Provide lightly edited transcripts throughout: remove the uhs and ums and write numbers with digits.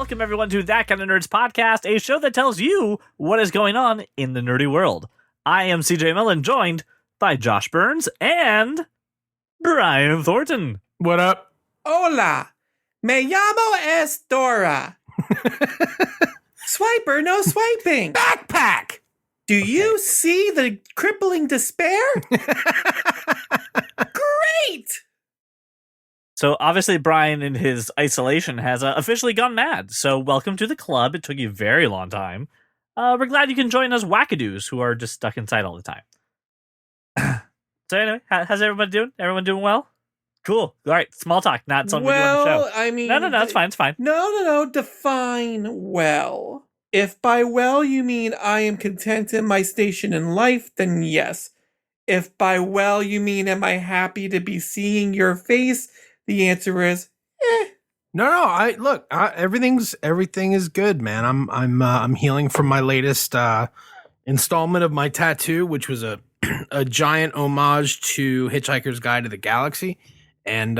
Welcome, everyone, to That Kind of Nerds podcast, a show that tells you what is going on in the nerdy world. I am CJ Mellon, joined by Josh Burns and Brian Thornton. What up? Hola, me llamo es Dora. Swiper, no swiping. Backpack! Do you see the crippling despair? Great! So, obviously, Brian, in his isolation, has officially gone mad. So, welcome to the club. It took you a very long time. We're glad you can join us wackadoos who are just stuck inside all the time. So, anyway, how's everyone doing? Everyone doing well? Cool. All right, small talk, not something we do on the show. I mean... No, it's fine, it's fine. No. Define well. If by well you mean I am content in my station in life, then yes. If by well you mean am I happy to be seeing your face, the answer is No. Everything is good, man. I'm healing from my latest installment of my tattoo, which was a giant homage to Hitchhiker's Guide to the Galaxy, and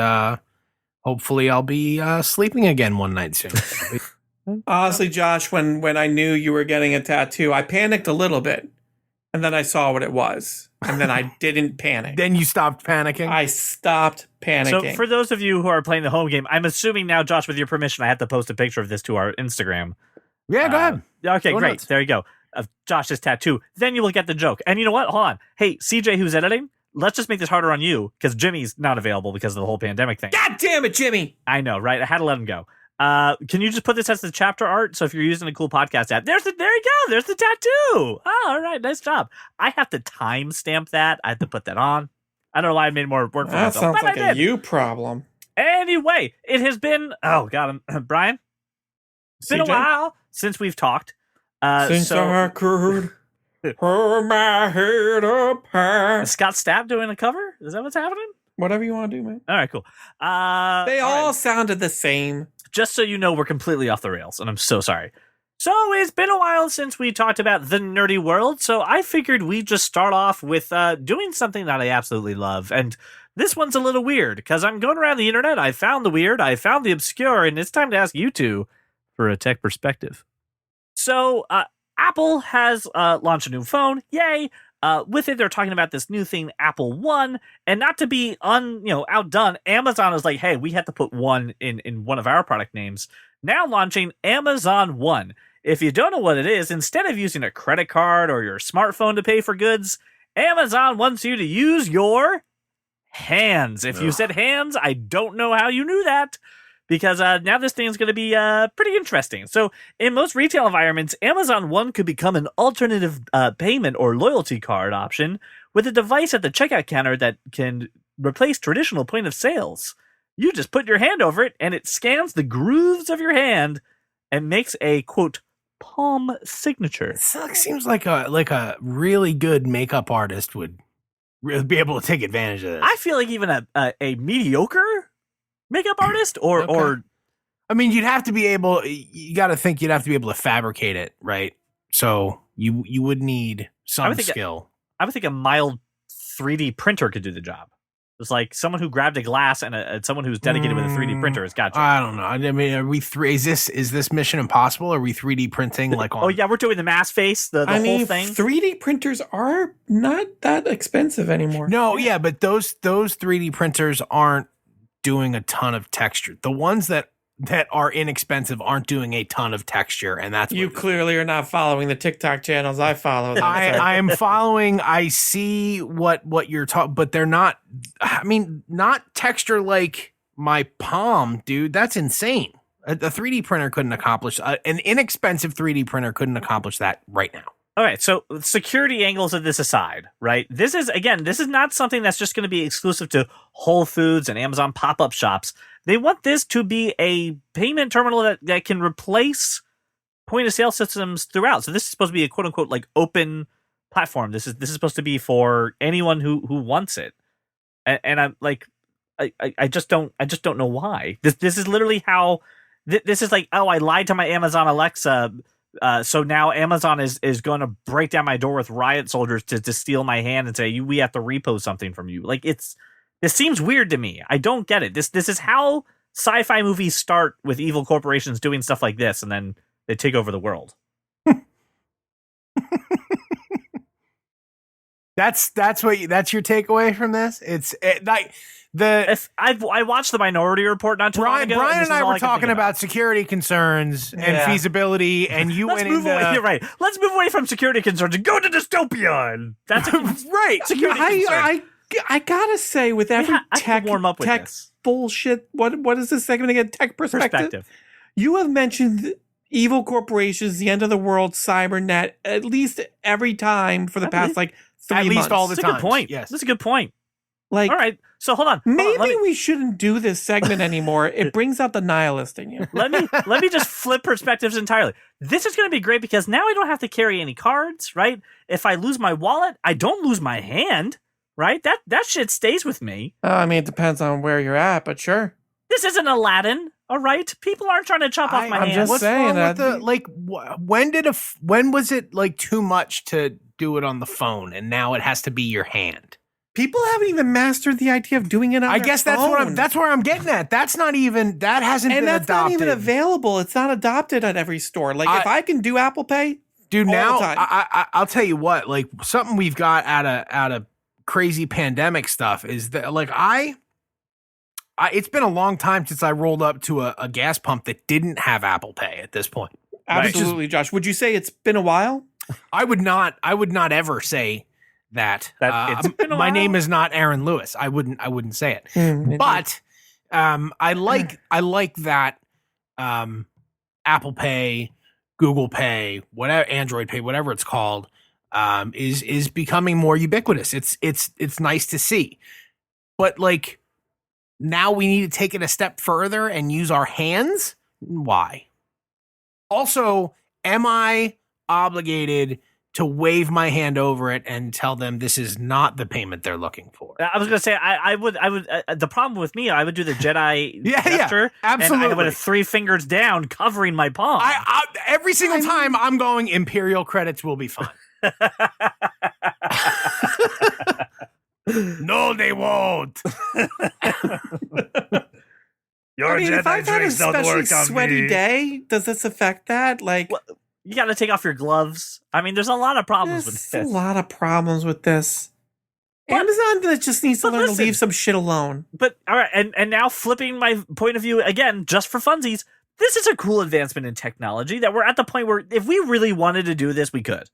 hopefully I'll be sleeping again one night soon. Honestly, Josh, when I knew you were getting a tattoo, I panicked a little bit, and then I saw what it was, and then I didn't panic. Then you stopped panicking? I stopped panicking. So for those of you who are playing the home game, I'm assuming now, Josh, with your permission, I have to post a picture of this to our Instagram. Yeah, go ahead. Okay, Go great. nuts. There you go. Of Josh's tattoo. Then you will get the joke. And you know what? Hold on. Hey, CJ, who's editing, let's just make this harder on you, because Jimmy's not available because of the whole pandemic thing. God damn it, Jimmy! I know, right? I had to let him go. Can you just put this as the chapter art? So if you're using a cool podcast app, there you go. There's the tattoo. Oh, all right. Nice job. I have to timestamp that. I have to put that on. I don't know why I made more work for That myself. sounds but like I a did. you problem. Anyway, it has been, Brian, it's been a CJ? while since we've talked. Since I could hold my head up high. Is Scott Stapp doing a cover? Is that what's happening? Whatever you want to do, man. All right, cool. They all right. sounded the same. Just so you know, we're completely off the rails, and I'm so sorry. So it's been a while since we talked about the nerdy world, so I figured we'd just start off with doing something that I absolutely love. And this one's a little weird, because I'm going around the internet, I found the weird, I found the obscure, and it's time to ask you two for a tech perspective. So, Apple has launched a new phone, yay! With it, they're talking about this new thing, Apple One, and not to be outdone, Amazon is like, hey, we have to put one in one of our product names. Now launching Amazon One. If you don't know what it is, instead of using a credit card or your smartphone to pay for goods, Amazon wants you to use your hands. If you said hands, I don't know how you knew that, because now this thing's going to be pretty interesting. So in most retail environments, Amazon One could become an alternative payment or loyalty card option with a device at the checkout counter that can replace traditional point of sales. You just put your hand over it, and it scans the grooves of your hand and makes a, quote, palm signature. It seems like a really good makeup artist would really be able to take advantage of this. I feel like even a mediocre makeup artist or I mean, you'd have to be able, you got to think you'd have to be able to fabricate it, right? So you would need some skill. I would think a mild 3D printer could do the job. It's like someone who grabbed a glass and someone who's dedicated with a 3D printer has got you. I don't know. I mean, are we is this Mission Impossible? Are we 3D printing like on? Oh yeah, we're doing the mass face, the whole thing. 3D printers are not that expensive anymore. No, yeah, but those 3D printers aren't doing a ton of texture. The ones that are inexpensive aren't doing a ton of texture, and that's You clearly are not following the TikTok channels I follow. I am following. I see what you're talking, but they're not. I mean, not texture like my palm, dude. That's insane. A 3D printer couldn't accomplish an inexpensive 3D printer couldn't accomplish that right now. All right, so security angles of this aside, right? This is not something that's just going to be exclusive to Whole Foods and Amazon pop-up shops. They want this to be a payment terminal that can replace point-of-sale systems throughout. So this is supposed to be a quote-unquote like open platform. This is supposed to be for anyone who wants it. And I'm like, I just don't know why. This is literally how this is like, oh, I lied to my Amazon Alexa. So now Amazon is going to break down my door with riot soldiers to steal my hand and say, we have to repo something from you. Like this seems weird to me. I don't get it. This is how sci-fi movies start with evil corporations doing stuff like this, and then they take over the world. That's your takeaway from this. I watched the Minority Report not too long ago. Brian and I were talking about security concerns and feasibility, and you went into you're right. Let's move away from security concerns and go to dystopia. And that's right. Security concerns. I gotta say, with every tech this. bullshit, what is this segment again? Tech perspective. You have mentioned evil corporations, the end of the world, cybernet, at least every time for the past 3 months. At least all the time. time. That's a good point. Yes, that's a good point. Like, all right, so hold on. Maybe we shouldn't do this segment anymore. It brings out the nihilist in you. Let me just flip perspectives entirely. This is going to be great because now I don't have to carry any cards, right? If I lose my wallet, I don't lose my hand, right? That shit stays with me. I mean, it depends on where you're at, but sure. This isn't Aladdin, all right? People aren't trying to chop off my hand. I'm just saying that. When was it like too much to do it on the phone, and now it has to be your hand? People haven't even mastered the idea of doing it on their phone. That's where I'm getting at. That hasn't been adopted. And that's not even available. It's not adopted at every store. Like, if I can do Apple Pay, dude, now the time. I'll tell you what. Like, something we've got out of crazy pandemic stuff is that, like, it's been a long time since I rolled up to a gas pump that didn't have Apple Pay at this point. Absolutely, Josh. Would you say it's been a while? I would not ever say that it's been a my while. name is not Aaron Lewis. I wouldn't say it. But I like that Apple Pay, Google Pay, whatever, Android Pay, whatever it's called, is becoming more ubiquitous. It's nice to see. But like, now we need to take it a step further and use our hands? Why? Also, am I obligated to wave my hand over it and tell them this is not the payment they're looking for? I was going to say, I would, the problem with me, I would do the Jedi gesture. Absolutely. And I would have 3 fingers down covering my palm. Every single time I'm going, Imperial credits will be fine. No, they won't. If I've had a especially sweaty day, does this affect that? Like, you got to take off your gloves. I mean, there's a lot of problems with this. A lot of problems with this. Amazon just needs to learn to leave some shit alone. But all right, and now flipping my point of view again, just for funsies, this is a cool advancement in technology that we're at the point where if we really wanted to do this, we could.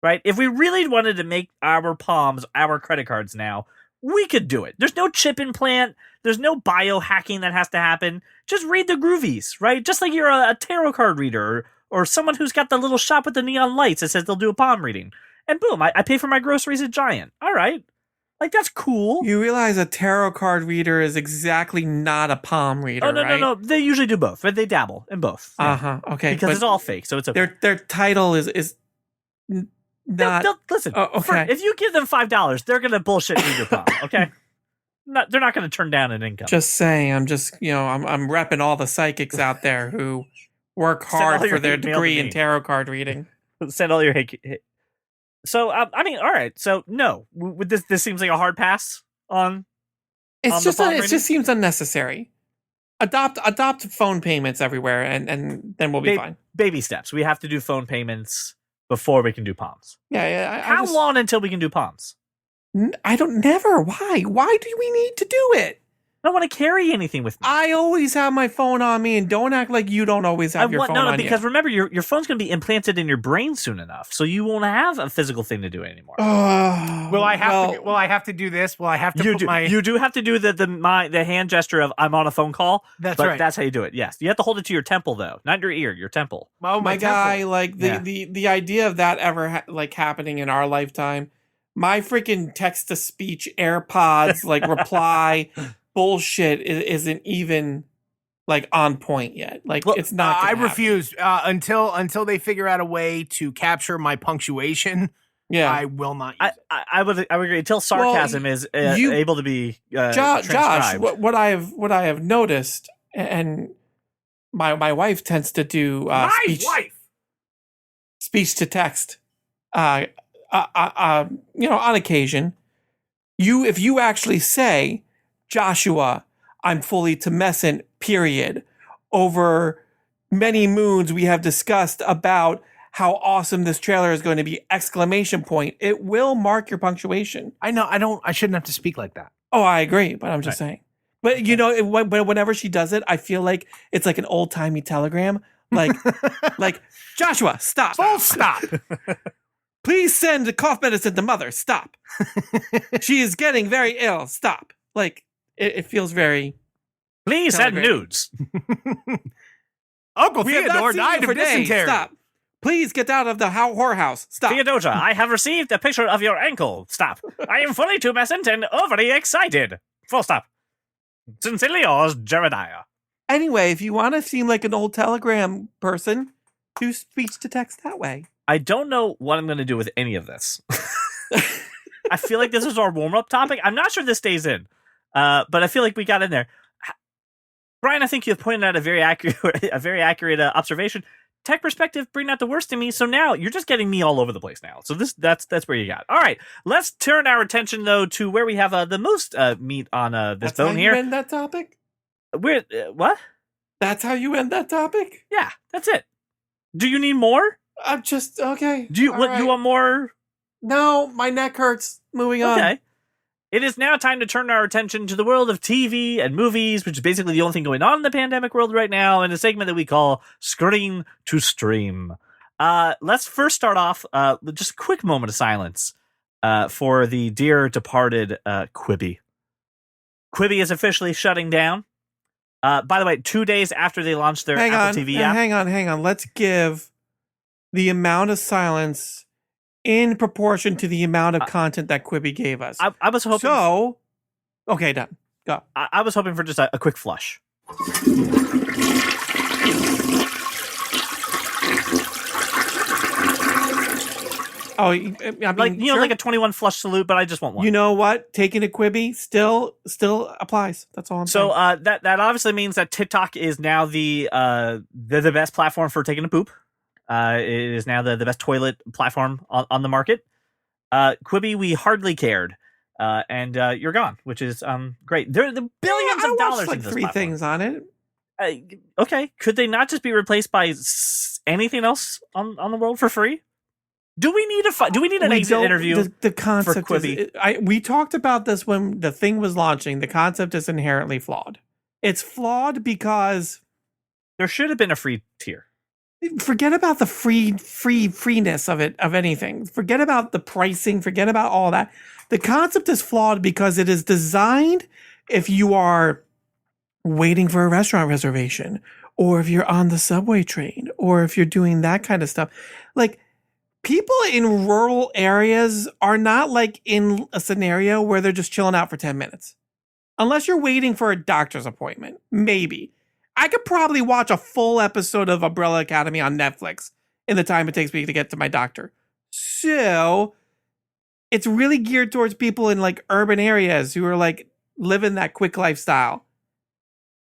Right? If we really wanted to make our palms our credit cards now, we could do it. There's no chip implant. There's no biohacking that has to happen. Just read the groovies, right? Just like you're a tarot card reader or someone who's got the little shop with the neon lights that says they'll do a palm reading. And boom, I pay for my groceries at Giant. All right. Like, that's cool. You realize a tarot card reader is exactly not a palm reader, oh, no, right? No. They usually do both, but they dabble in both. Okay. Because it's all fake, so it's okay. Their title is not... They'll, listen, okay. If you give them $5, they're going to bullshit read your palm, okay? They're not going to turn down an income. Just saying, I'm repping all the psychics out there who work hard for their degree in tarot card reading. Send all your hate. So, I mean, all right. So, no, this seems like a hard pass on. It just seems unnecessary. Adopt phone payments everywhere, and then we'll be fine. Baby steps. We have to do phone payments before we can do palms. Yeah. How long until we can do palms? I don't. Never. Why? Why do we need to do it? I don't want to carry anything with me. I always have my phone on me, and don't act like you don't always have your phone on you. No, because remember, your phone's going to be implanted in your brain soon enough, so you won't have a physical thing to do anymore. Will I have to do this? Will I have to You do have to do the hand gesture of I'm on a phone call. That's right. That's how you do it. Yes, you have to hold it to your temple though, not your ear, your temple. Oh my guy, like the idea of that ever happening in our lifetime. My freaking text to speech AirPods reply. Bullshit isn't even on point yet. It's not. I refuse until they figure out a way to capture my punctuation. Yeah, I will not. Use it. I would agree until sarcasm is able to be Josh. What I have noticed, and my wife tends to do speech to text. On occasion, if you actually say, Joshua, I'm fully tumescent, period. Over many moons, we have discussed about how awesome this trailer is going to be, exclamation point. It will mark your punctuation. I know. I shouldn't have to speak like that. Oh, I agree, but I'm just Right. saying. But you know, whenever she does it, I feel like it's like an old timey telegram. Like, like Joshua, stop. Full stop. Please send the cough medicine to mother. Stop. She is getting very ill. Stop. Like, it feels very. Please send Telegram. nudes. Uncle We have not Theodore seen you died for of days. dysentery. Stop. Please get out of the whorehouse. Stop. Theodosia, I have received a picture of your ankle. Stop. I am fully tumescent and overly excited. Full stop. Sincerely yours, Jeremiah. Anyway, if you want to seem like an old telegram person, do speech to text that way. I don't know what I'm going to do with any of this. I feel like this is our warm-up topic. I'm not sure this stays in, but I feel like we got in there. Brian, I think you've pointed out a very accurate observation. Tech perspective, bring out the worst in me. So now you're just getting me all over the place now. So that's where you got. All right, let's turn our attention though to where we have the most meat on this That's how bone you here. end that topic? We're what? That's how you end that topic? Yeah, that's it. Do you need more? I'm just okay. Do you All what? right. You want more? No, my neck hurts. Moving on. Okay. It is now time to turn our attention to the world of TV and movies, which is basically the only thing going on in the pandemic world right now, in a segment that we call Screen to Stream. Let's first start off with just a quick moment of silence for the dear departed Quibi. Quibi is officially shutting down. By the way, 2 days after they launched their Apple TV app. Hang on. Let's give the amount of silence in proportion to the amount of content that Quibi gave us. I was hoping. So, okay, done. Go. I was hoping for just a quick flush. Oh, I mean, Like sure. like a 21 flush salute, but I just want one. You know what? Taking a Quibi still applies. That's all I'm So saying. that obviously means that TikTok is now the best platform for taking a poop. It is now the best toilet platform on the market. Quibi, we hardly cared, and you're gone, which is great. There are the billions of dollars like in this three platform. things on it. Okay, could they not just be replaced by anything else on the world for free? Do we need an exit interview? The concept for Quibi? we talked about this when the thing was launching. The concept is inherently flawed. It's flawed because There should have been a free tier. forget about the freeness of it, of anything. Forget about the pricing. Forget about all that. The concept is flawed because it is designed if you are waiting for a restaurant reservation, or if you're on the subway train, or if you're doing that kind of stuff. Like, people in rural areas are not like in a scenario where they're just chilling out for 10 minutes. Unless you're waiting for a doctor's appointment. Maybe. I could probably watch a full episode of Umbrella Academy on Netflix in the time it takes me to get to my doctor. So, it's really geared towards people in like urban areas who are like living that quick lifestyle.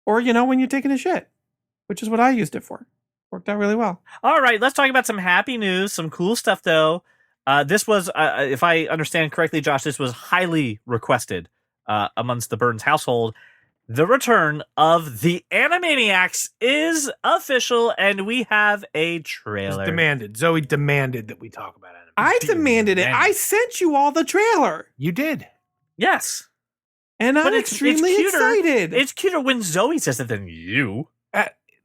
Or, you know, when you're taking a shit, which is what I used it for. Worked out really well. All right, let's talk about some happy news, some cool stuff, though. This was, if I understand correctly, Josh, this was highly requested amongst the Burns household. The return of the Animaniacs is official, and we have a trailer. It's demanded. Zoe demanded that we talk about it. I demanded it. I sent you all the trailer. You did. Yes. And I'm But it's extremely cuter. excited. It's cuter when Zoe says it than you.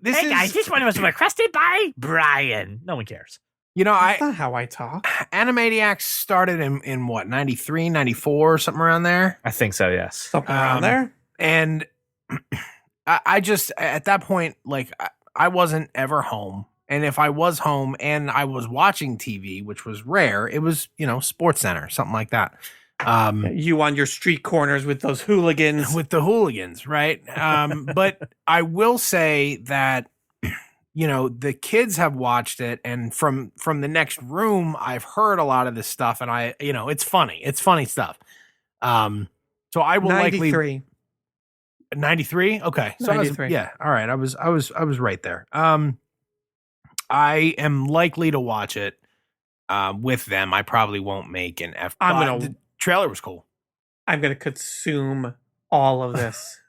This Hey, is, guys, this one was requested by Brian. No one cares. you know, That's not how I talk. Animaniacs started in what, 93, 94, something around there. I think so, yes. Something around there. And I just, at that point, like, I wasn't ever home. And if I was home and I was watching TV, which was rare, it was, Sports Center, something like that. You on your street corners with those hooligans. With the hooligans, right? But I will say that, the kids have watched it, and from the next room, I've heard a lot of this stuff, and it's funny. It's funny stuff. So I will 93. 93. Okay. So 93. yeah. All right. I was right there. I am likely to watch it with them. I probably won't make an F. The trailer was cool. I'm going to consume all of this.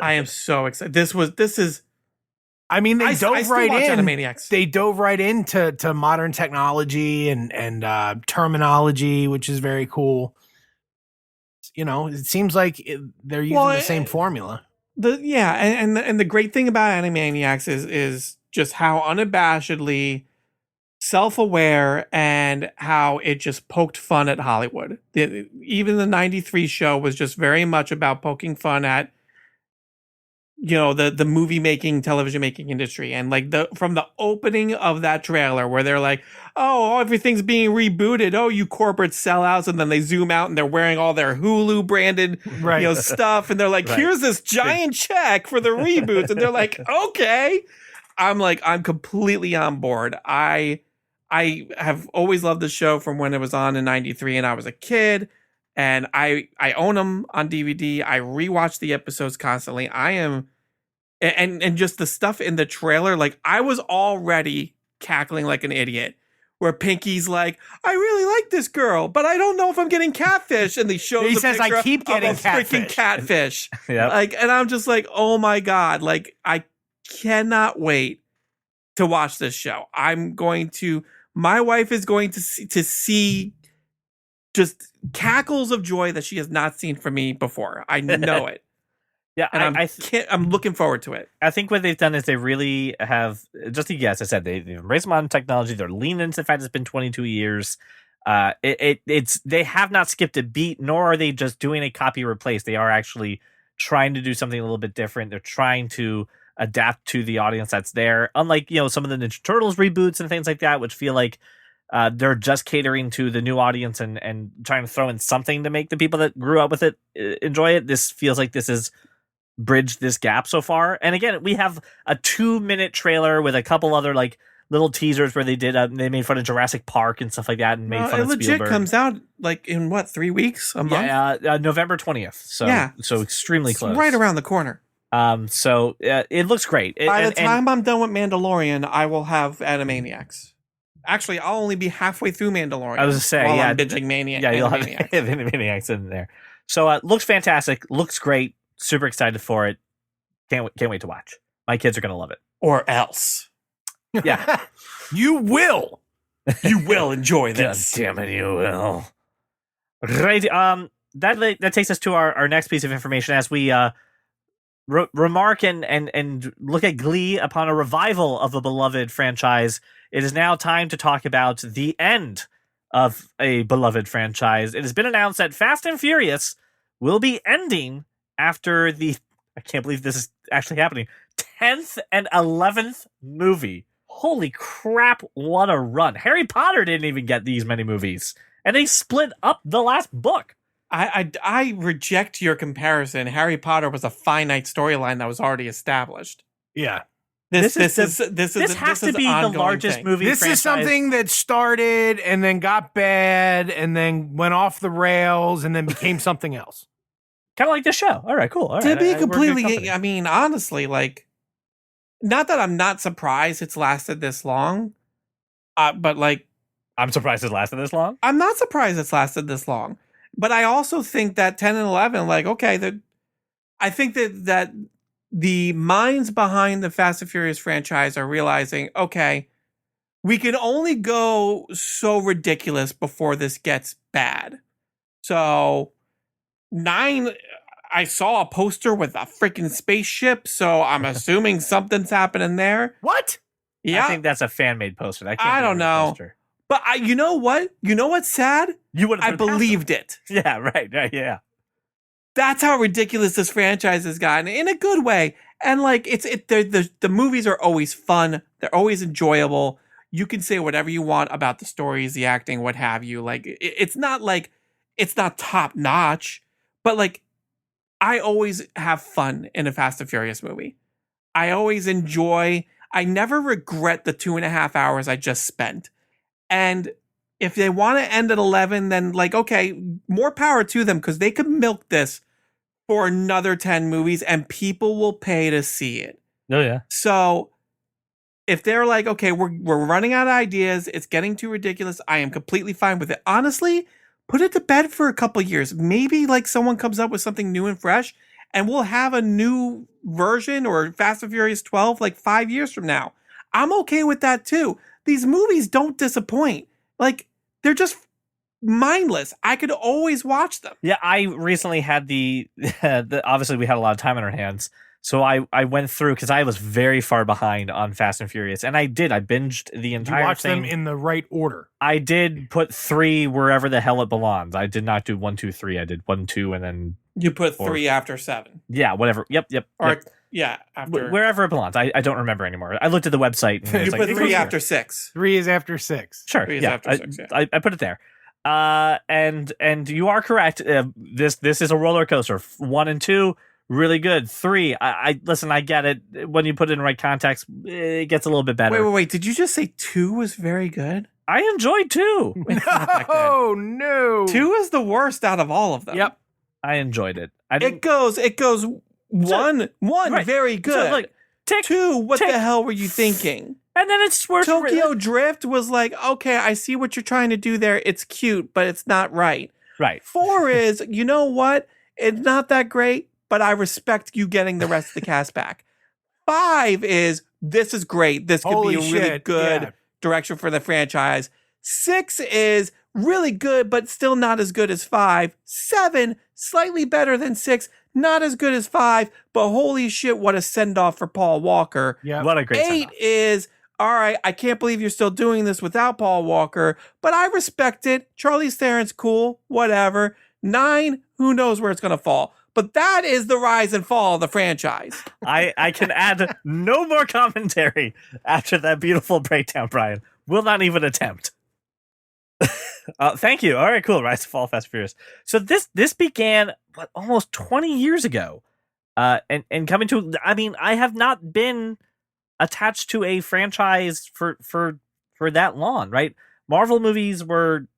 I am so excited. This is. I mean, I still watch Animaniacs. They dove right into modern technology and terminology, which is very cool. You know, it seems like they're using the same formula. And the great thing about Animaniacs is just how unabashedly self-aware and how it just poked fun at Hollywood. Even the 93 show was just very much about poking fun at, you know, the movie making, television making industry. And like from the opening of that trailer where they're like, oh, everything's being rebooted. Oh, you corporate sellouts. And then they zoom out and they're wearing all their Hulu branded, stuff. And they're like, here's this giant check for the reboots. And they're like, okay. I'm completely on board. I have always loved the show from when it was on in 93 and I was a kid. And I own them on DVD. I rewatch the episodes constantly. I am, and just the stuff in the trailer, like I was already cackling like an idiot. Where Pinky's like, I really like this girl, but I don't know if I'm getting catfish. And he shows the picture I keep getting of a freaking catfish. Yep. Like, and I'm just like, oh my God, like I cannot wait to watch this show. My wife is going to see just cackles of joy that she has not seen from me before. I know it. Yeah, and I'm looking forward to it. I think what they've done is they really have, just as I said, they've embraced modern technology. They're leaning into the fact it's been 22 years. They have not skipped a beat, nor are they just doing a copy replace. They are actually trying to do something a little bit different. They're trying to adapt to the audience that's there. Unlike, you know, some of the Ninja Turtles reboots and things like that, which feel like they're just catering to the new audience and trying to throw in something to make the people that grew up with it enjoy it. This feels like this is bridged this gap so far. And again, we have a 2-minute trailer with a couple other like little teasers where they made fun of Jurassic Park and stuff like that and made fun of Spielberg. It legit comes out like in 3 weeks, a month? Yeah, November 20th. So extremely close. Right around the corner. So it looks great. By the time I'm done with Mandalorian, I will have Animaniacs. Actually, I'll only be halfway through Mandalorian. I was to say, I'm binging Maniacs. Yeah, you'll have Animaniacs in there. So looks fantastic. Looks great. Super excited for it. Can't wait to watch. My kids are gonna love it. Or else. Yeah. You will. You will enjoy this. God damn it, you will. Right. That takes us to our next piece of information as we remark and look at glee upon a revival of a beloved franchise. It is now time to talk about the end of a beloved franchise. It has been announced that Fast and Furious will be ending after I can't believe this is actually happening, 10th and 11th movie. Holy crap, what a run. Harry Potter didn't even get these many movies, and they split up the last book. I reject your comparison. Harry Potter was a finite storyline that was already established. Yeah. This has to be the largest movie This franchise. Is something that started and then got bad and then went off the rails and then became something else. Kind of like this show. All right, cool. All to right, be completely, I mean, honestly, like, not that I'm not surprised it's lasted this long, but like, I'm surprised it lasted this long. I'm not surprised it's lasted this long, but I also think that 10 and 11, like, okay, I think that the minds behind the Fast and Furious franchise are realizing, okay, we can only go so ridiculous before this gets bad. So 9, I saw a poster with a freaking spaceship, so I'm assuming something's happening there. What? Yeah. I think that's a fan-made poster. I don't know. But you know what? You know what's sad? I believed it. Yeah, right, yeah. That's how ridiculous this franchise has gotten in a good way. And like the movies are always fun. They're always enjoyable. You can say whatever you want about the stories, the acting, what have you. Like it's not top notch, but like I always have fun in a Fast and Furious movie. I always enjoy. I never regret the 2.5 hours I just spent. And if they want to end at 11, then like, okay, more power to them because they could milk this for another 10 movies and people will pay to see it. Oh, yeah. So if they're like, okay, we're running out of ideas, it's getting too ridiculous, I am completely fine with it. Honestly, put it to bed for a couple years. Maybe like someone comes up with something new and fresh and we'll have a new version or Fast and Furious 12 like 5 years from now. I'm okay with that too. These movies don't disappoint. Like, they're just mindless. I could always watch them. Yeah, I recently had obviously we had a lot of time on our hands. So I went through because I was very far behind on Fast and Furious, and I binged the entire You watch thing. them in the right order. I did put 3 wherever the hell it belongs. I did not do 1, 2, 3. I did 1, 2, and then You put 3 after 7. Yeah, whatever. Yep. Or yeah, after wherever it belongs. I don't remember anymore. I looked at the website. And you put 3 after 6. 3 is after 6. Sure. 3 is yeah, after 6. I put it there. And you are correct. This is a roller coaster. 1 and 2. Really good. 3, I listen, I get it. When you put it in the right context, it gets a little bit better. Wait. Did you just say 2 was very good? I enjoyed 2. Oh, no. 2 is the worst out of all of them. Yep. I enjoyed it. It goes one right. very good. So, look, 2, what the hell were you thinking? And then it's worth Tokyo Drift was like, okay, I see what you're trying to do there. It's cute, but it's not right. Right. 4 is, you know what? It's not that great, but I respect you getting the rest of the cast back. 5 is, this is great. This could be a really good direction for the franchise. 6 is really good, but still not as good as 5. 7, slightly better than 6, not as good as 5, but holy shit, what a send-off for Paul Walker. Yeah. What a great 8 send-off. is, all right, I can't believe you're still doing this without Paul Walker, but I respect it. Charlize Theron's cool, whatever. 9, who knows where it's going to fall. But that is the rise and fall of the franchise. I can add no more commentary after that beautiful breakdown, Brian. Will not even attempt. Thank you. All right, cool. Rise and Fall, Fast and Furious. So this began almost 20 years ago, and coming to. I mean, I have not been attached to a franchise for that long, right? Marvel movies are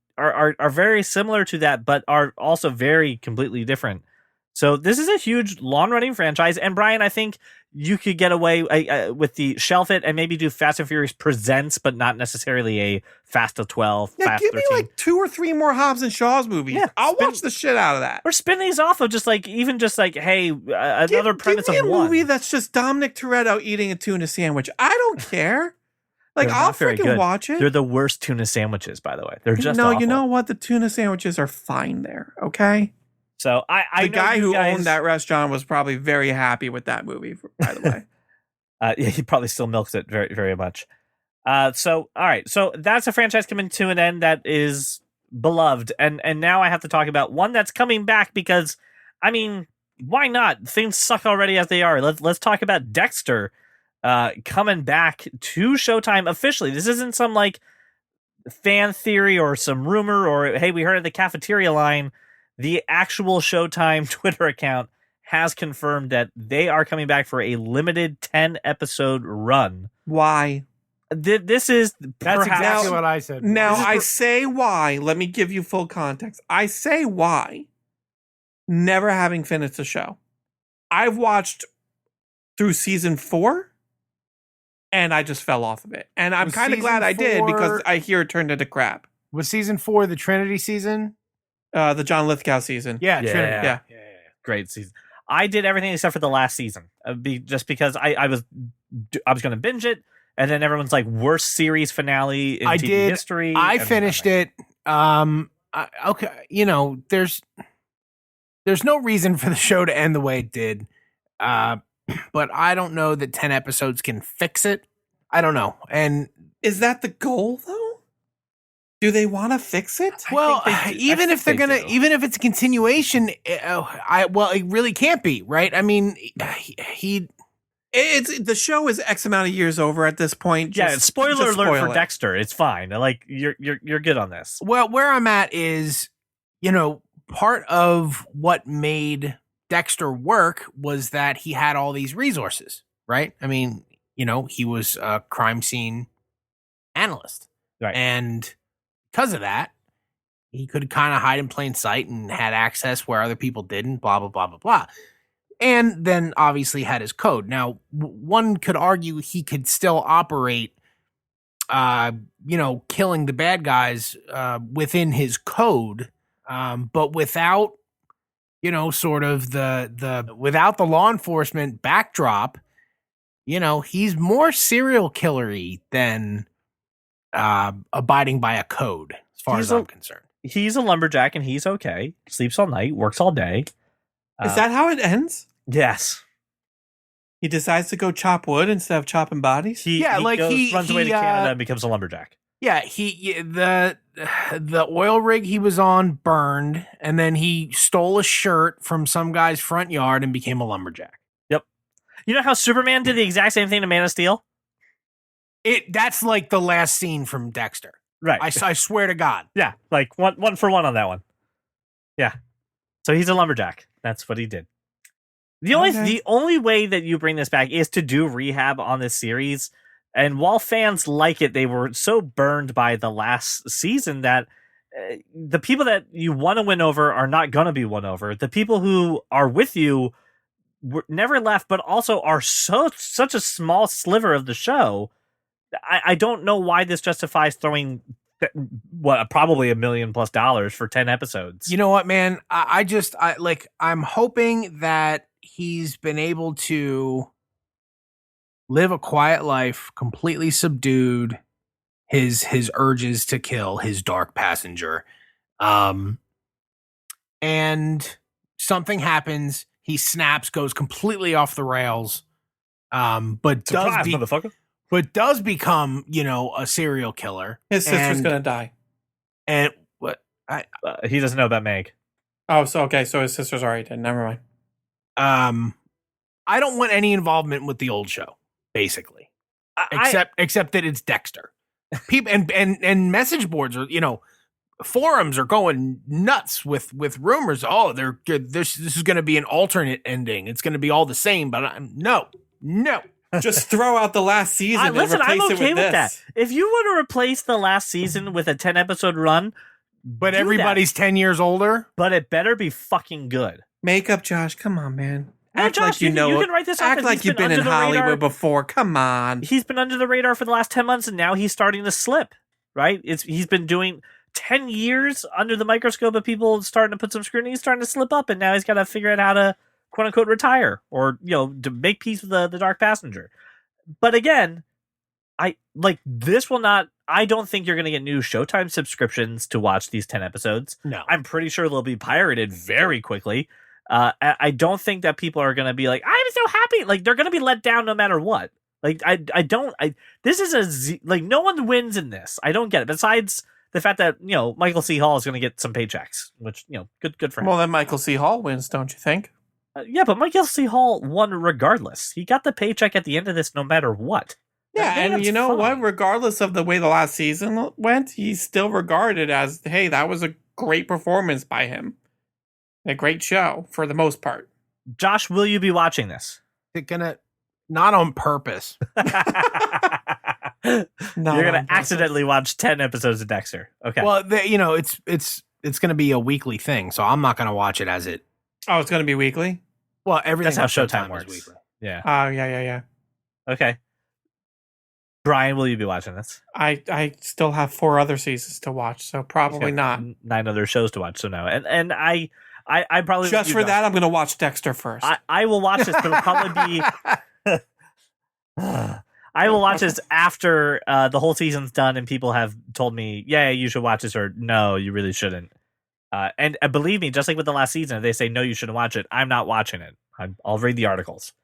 very similar to that, but are also very completely different. So this is a huge long-running franchise, and Brian, I think you could get away with the shelf it and maybe do Fast and Furious Presents, but not necessarily a Fast of 12, Yeah, Fast give me 13. like 2 or 3 more Hobbs and Shaw's movies. Yeah, I'll watch the shit out of that. Or spin these off of just like, hey, another premise give me of a one. movie that's just Dominic Toretto eating a tuna sandwich. I don't care. Like, They're I'll not very freaking good. watch it. They're the worst tuna sandwiches, by the way. They're just no, awful. you know what? The tuna sandwiches are fine there, okay? So I The know guy you who guys, owned that restaurant was probably very happy with that movie, by the way. yeah, he probably still milks it very, very much. So all right, so that's a franchise coming to an end that is beloved, and now I have to talk about one that's coming back because, I mean, why not? Things suck already as they are. Let's talk about Dexter, coming back to Showtime officially. This isn't some like fan theory or some rumor or hey, we heard at the cafeteria line. The actual Showtime Twitter account has confirmed that they are coming back for a limited 10-episode run. Why? This is That's perhaps exactly what I said. Now, I say why. Let me give you full context. I say why. Never having finished the show. I've watched through season 4, and I just fell off of it. And I'm Was kind of season glad I did 4 because I hear it turned into crap. Was season 4 the Trinity season? The John Lithgow season. Yeah, Yeah. Trinity. Yeah. great season. I did everything except for the last season, just because I was going to binge it, and then everyone's like worst series finale in I TV did. history. I and finished nothing. it. Okay, there's no reason for the show to end the way it did. But I don't know that 10 episodes can fix it. I don't know. And Is that the goal, though? Do they want to fix it? well, think they do. even I if they're think they gonna, do. even if it's a continuation, it really can't be, right? I mean, he It's the show is X amount of years over at this point. Yeah, Just spoiler alert spoil for it. Dexter. It's fine. Like you're good on this. well, where I'm at is, part of what made Dexter work was that he had all these resources, right? I mean, he was a crime scene analyst, Right. and because of that, he could kind of hide in plain sight and had access where other people didn't, blah, blah, blah, blah, blah. And then obviously had his code. Now, one could argue he could still operate, killing the bad guys within his code, but without sort of the without the law enforcement backdrop, he's more serial killery than abiding by a code, as far as I'm concerned. He's a lumberjack and he's okay. Sleeps all night, works all day. Is that how it ends? Yes. He decides to go chop wood instead of chopping bodies? He runs away to Canada and becomes a lumberjack. Yeah, the oil rig he was on burned, and then he stole a shirt from some guy's front yard and became a lumberjack. Yep. You know how Superman did the exact same thing to Man of Steel? That's like the last scene from Dexter. Right. I swear to God. Yeah, like one for one on that one. Yeah. So he's a lumberjack. That's what he did. The only way that you bring this back is to do rehab on this series. And while fans like it, they were so burned by the last season that the people that you want to win over are not going to be won over. The people who are with you never left, but also are such a small sliver of the show. I don't know why this justifies throwing probably $1 million+ for 10 episodes. You know what, man? I'm hoping that he's been able to live a quiet life, completely subdued his urges to kill his dark passenger. And something happens, he snaps, goes completely off the rails. But does become, a serial killer. His sister's gonna die. And what? He doesn't know about Meg. Oh, so his sister's already dead. Never mind. I don't want any involvement with the old show, basically. Except that it's Dexter. People and message boards are, forums are going nuts with rumors. Oh, this is going to be an alternate ending. It's going to be all the same, but no. Just throw out the last season and replace I'm okay it with this. That. If you want to replace the last season with a 10-episode run, but everybody's 10 years older, but it better be fucking good. Makeup, Josh. Come on, man. Act Josh, like you can write this. Act like you've been in Hollywood before. Come on. He's been under the radar for the last 10 months, and now he's starting to slip. Right? He's been doing 10 years under the microscope of people starting to put some scrutiny. He's starting to slip up, and now he's got to figure out how to quote unquote retire or to make peace with the dark passenger. But again, I don't think you're going to get new Showtime subscriptions to watch these 10 episodes. No. I'm pretty sure they'll be pirated very quickly. I don't think that people are going to be like, I'm so happy. Like, they're going to be let down no matter what. Like, this is no one wins in this. I don't get it. Besides the fact that, Michael C. Hall is going to get some paychecks, which, good for him. Well, then Michael C. Hall wins, don't you think? Yeah, but Michael C. Hall won regardless. He got the paycheck at the end of this no matter what. Yeah, and you know what? Regardless of the way the last season went, he's still regarded as, hey, that was a great performance by him. A great show, for the most part. Josh, will you be watching this? Not on purpose. You're gonna accidentally watch 10 episodes of Dexter. Okay. Well, it's gonna be a weekly thing, so I'm not gonna watch it as it. Oh, it's gonna be weekly? Well, everything. That's how Showtime works. Weekly. Yeah. Oh, yeah. Okay. Brian, will you be watching this? I still have 4 other seasons to watch, so probably not. 9 other shows to watch, so no. And I probably just for that I'm going to watch Dexter first. I will watch this, but it'll probably be. I will watch this after the whole season's done, and people have told me, "Yeah, you should watch this," or "No, you really shouldn't." And believe me, just like with the last season, if they say no, you shouldn't watch it, I'm not watching it. I'll read the articles.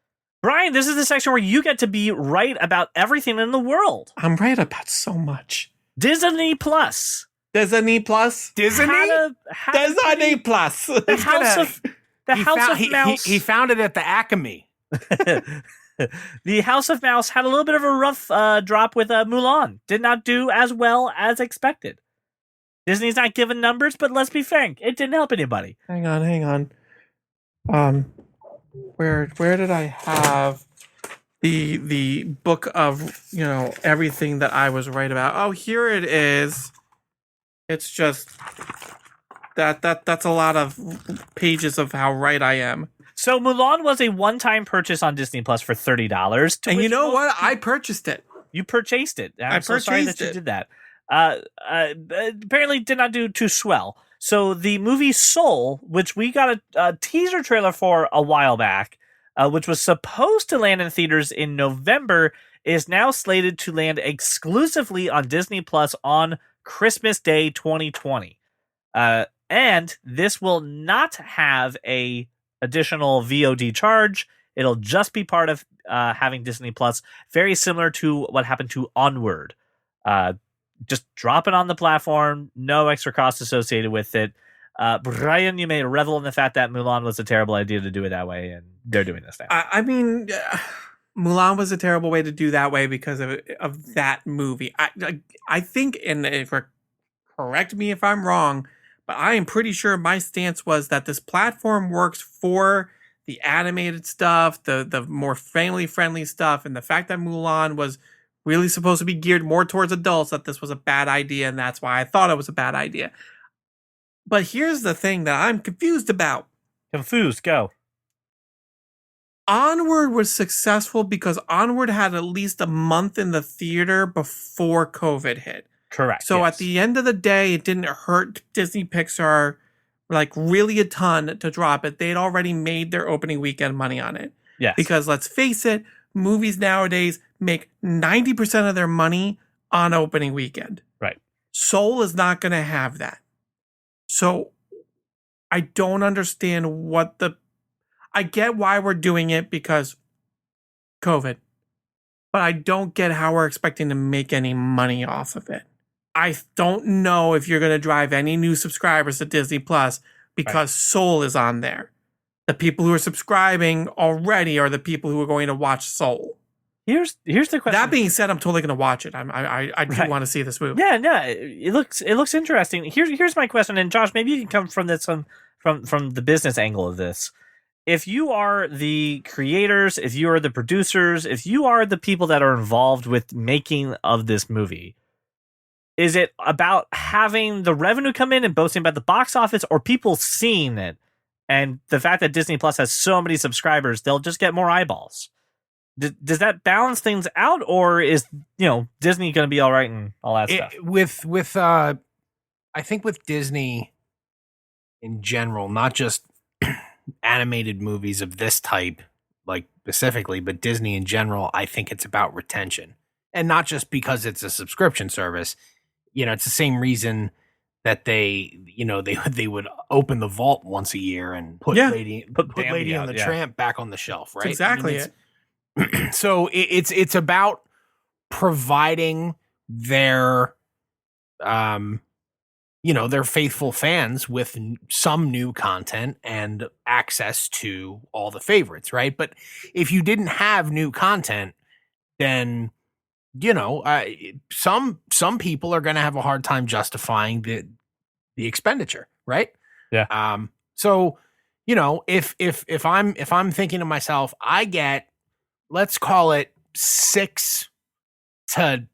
Brian, this is the section where you get to be right about everything in the world. I'm right about so much. Disney Plus. Disney Plus? Disney? Disney Plus. The House of Mouse. He found it at the Acme. The House of Mouse had a little bit of a rough drop with Mulan. Did not do as well as expected. Disney's not giving numbers, but let's be frank, it didn't help anybody. Hang on. Where did I have the book of, everything that I was right about? Oh, here it is. It's just that's a lot of pages of how right I am. So Mulan was a one-time purchase on Disney Plus for $30. And you know what? I purchased it. You purchased it. I'm so sorry that you did that. Apparently did not do too swell. So the movie Soul, which we got a teaser trailer for a while back, which was supposed to land in theaters in November, is now slated to land exclusively on Disney Plus on Christmas Day 2020. And this will not have a additional VOD charge. It'll just be part of having Disney Plus, very similar to what happened to Onward. Just drop it on the platform, no extra cost associated with it. Brian, you may revel in the fact that Mulan was a terrible idea to do it that way, and they're doing this now. I mean, Mulan was a terrible way to do that way because of that movie. I think, and correct me if I'm wrong, but I am pretty sure my stance was that this platform works for the animated stuff, the more family-friendly stuff, and the fact that Mulan was really supposed to be geared more towards adults, that this was a bad idea, and that's why I thought it was a bad idea. But here's the thing that I'm confused about. Confused, go. Onward was successful because Onward had at least a month in the theater before COVID hit. Correct. So yes. At the end of the day, it didn't hurt Disney Pixar like really a ton to drop it. They'd already made their opening weekend money on it. Yes. Because let's face it, movies nowadays make 90% of their money on opening weekend. Right. Soul is not going to have that. So I don't understand I get why we're doing it because COVID, but I don't get how we're expecting to make any money off of it. I don't know if you're going to drive any new subscribers to Disney Plus because Soul is on there. The people who are subscribing already are the people who are going to watch Soul. Here's the question. That being said, I'm totally going to watch it. I do want to see this movie. Yeah, no, it looks interesting. Here's my question, and Josh, maybe you can come from this from the business angle of this. If you are the creators, if you are the producers, if you are the people that are involved with making of this movie, is it about having the revenue come in and boasting about the box office, or people seeing it? And the fact that Disney Plus has so many subscribers, they'll just get more eyeballs. Does that balance things out, or is Disney going to be all right and all that stuff? With I think with Disney in general, not just animated movies of this type, like specifically, but Disney in general, I think it's about retention, and not just because it's a subscription service. It's the same reason that they would open the vault once a year and put Lady on the Tramp back on the shelf, right? That's exactly it. So it's about providing their their faithful fans with some new content and access to all the favorites, right? But if you didn't have new content, then some people are going to have a hard time justifying the expenditure, right? Yeah. So if I'm thinking to myself, I get, let's call it 6 to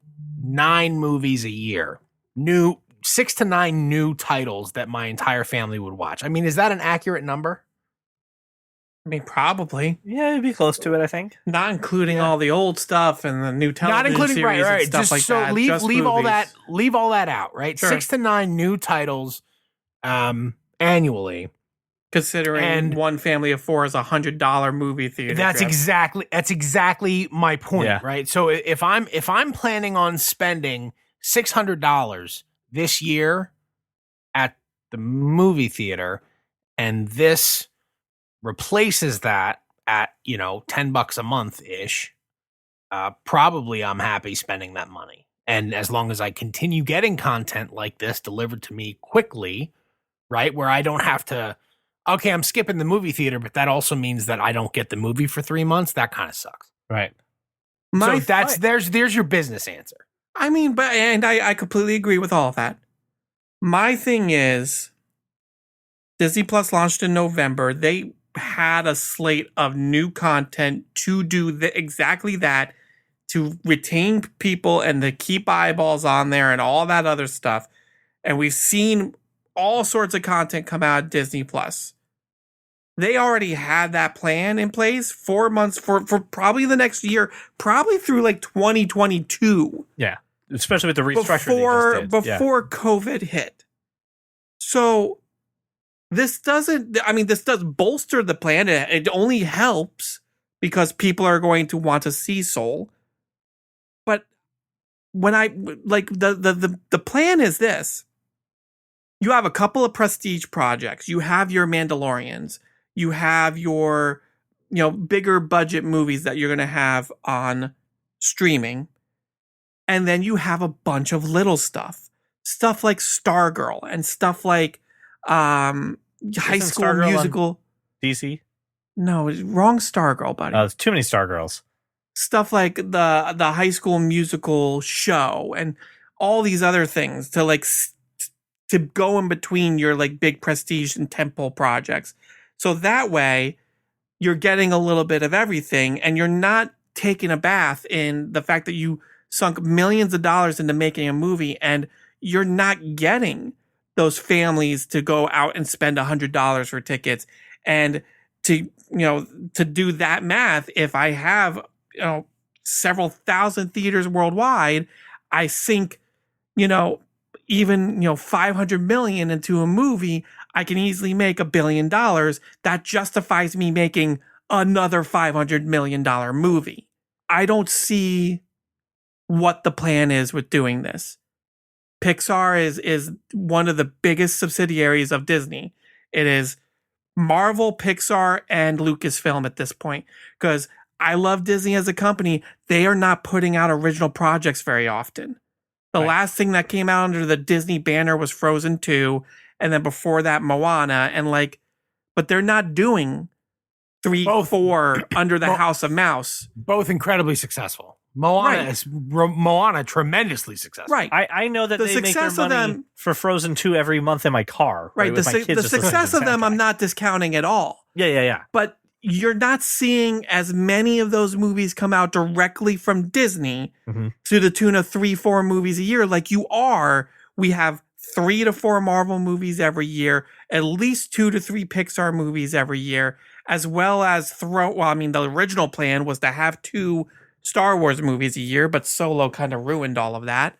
9 movies a year, 6 to 9 new titles that my entire family would watch. I mean, is that an accurate number? I mean, probably. Yeah, it'd be close to it, I think. Not including all the old stuff and the new television series right. and stuff Just like so that. Leave movies. all that. Leave all that out, right? Sure. 6 to 9 new titles annually. Considering one family of 4 is $100 movie theater. That's exactly my point, right? So if I'm planning on spending $600 this year at the movie theater, and this replaces that at $10 a month ish, probably I'm happy spending that money. And as long as I continue getting content like this delivered to me quickly, right, where I don't have to, okay, I'm skipping the movie theater, but that also means that I don't get the movie for 3 months. That kind of sucks, right? There's your business answer. I mean, I completely agree with all of that. My thing is, Disney Plus launched in November. They had a slate of new content to do exactly that, to retain people and to keep eyeballs on there and all that other stuff. And we've seen all sorts of content come out of Disney Plus. They already had that plan in place 4 months for probably the next year, probably through like 2022. Yeah, especially with the restructure before COVID hit. So this doesn't, I mean, this does bolster the plan. It only helps because people are going to want to see Soul. But when I like the plan is this. You have a couple of prestige projects. You have your Mandalorians. You have your, bigger budget movies that you're going to have on streaming. And then you have a bunch of little stuff. Stuff like Stargirl and stuff like High School Stargirl Musical. DC? No, wrong Stargirl, buddy. There's too many Stargirls. Stuff like the High School Musical show and all these other things to go in between your like big prestige and tentpole projects. So that way you're getting a little bit of everything and you're not taking a bath in the fact that you sunk millions of dollars into making a movie and you're not getting those families to go out and spend $100 for tickets. And to do that math, if I have, several thousand theaters worldwide, I sink, even 500 million into a movie, I can easily make $1 billion. That justifies me making another $500 million movie. I don't see what the plan is with doing this. Pixar is one of the biggest subsidiaries of Disney. It is Marvel, Pixar, and Lucasfilm at this point. Because I love Disney as a company. They are not putting out original projects very often. The last thing that came out under the Disney banner was Frozen 2, and then before that, Moana, but they're not doing 3, 4 under the House of Mouse. Both incredibly successful. Moana tremendously successful. Right. I know that they make their money for Frozen 2 every month in my car. Right. The success of them I'm not discounting at all. Yeah. But you're not seeing as many of those movies come out directly from Disney to the tune of 3-4 movies a year like you are. We have 3 to 4 Marvel movies every year, at least 2 to 3 Pixar movies every year, as well as the original plan was to have 2 Star Wars movies a year, but Solo kind of ruined all of that.